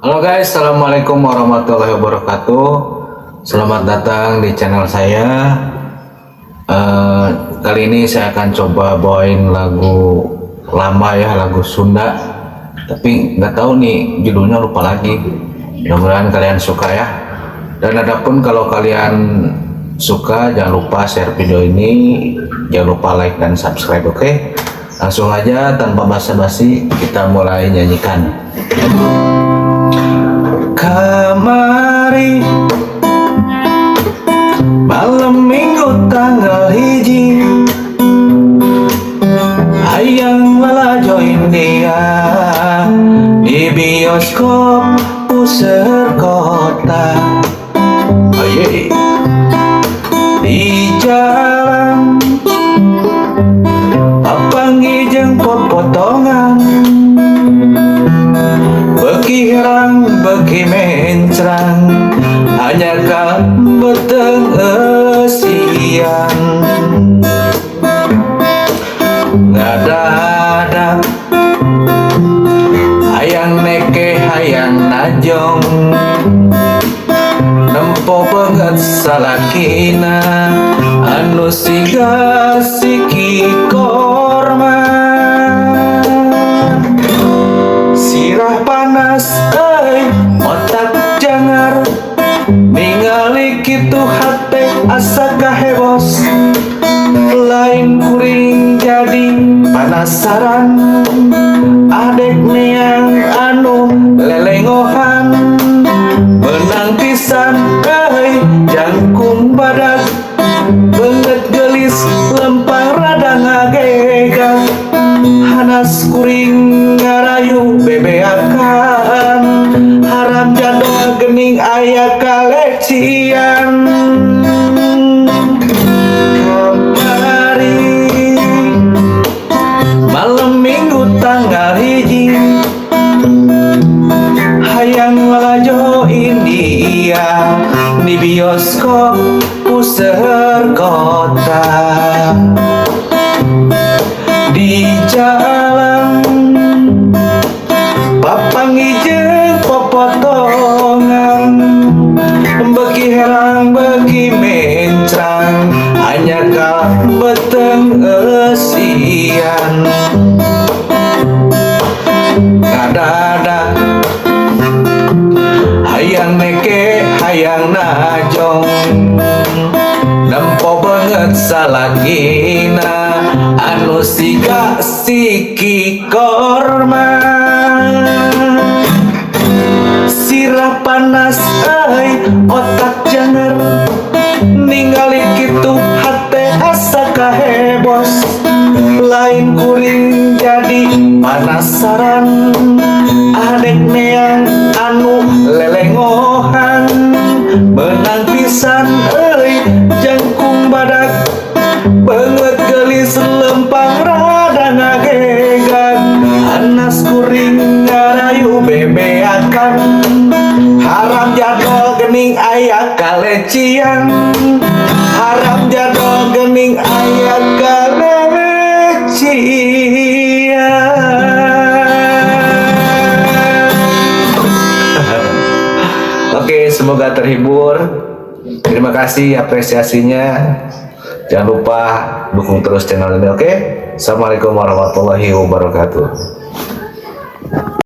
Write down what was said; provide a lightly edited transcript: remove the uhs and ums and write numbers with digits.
Halo guys, assalamualaikum warahmatullahi wabarakatuh. Selamat datang di channel saya. Kali ini saya akan coba bawain lagu lama ya, lagu Sunda. Tapi nggak tahu nih judulnya, lupa lagi. Mudah-mudahan kalian suka ya. Dan adapun kalau kalian suka, jangan lupa share video ini, jangan lupa like dan subscribe, oke? Langsung aja tanpa basa-basi kita mulai nyanyikan. Kamari malam minggu tanggal hiji, hayang malah join dia di bioskop puseur kota. Aye, di jalan papanggi jeung potongan, beki herang beki mencrang, hanya ka beteng esian. Ngadadak hayang neke hayang najong, nempo banget salakina anu siga siki korma. Sirah panas otak jangar, ningali kitu hate asa gahebos. Lain kuring jadi penasaran, adek neang anu lelengohan, benang pisan jangkung badak, banget gelis lempang rada ngagegang. Hanas kuring ngarayu bebeakan, harap jadol gening aya kalecian. Kamari malam minggu tanggal hiji, hayang ngalajoin dia di bioskop puseur kota. Di jalan papanggi jeung popotongan, beki herang beki mencrang, hanya ka beteng esian. Ngadadak hayang neke hayang najong, nempo banget salakina anu siga siki korma. Sirah panas otak jangar, ningali kitu hate asa kahebos. Lain kuring jadi penasaran, adek neang anu lelengohan, benang pisan jangkung badak, banget gelis lempang rada ngagegang. Hanas kuring ngarayu bebeakan, harap jadol gening aya kalecian. Harap jadol gening aya kalecian. Oke, semoga terhibur. Terima kasih apresiasinya. Jangan lupa dukung terus channel ini, oke? Assalamualaikum warahmatullahi wabarakatuh.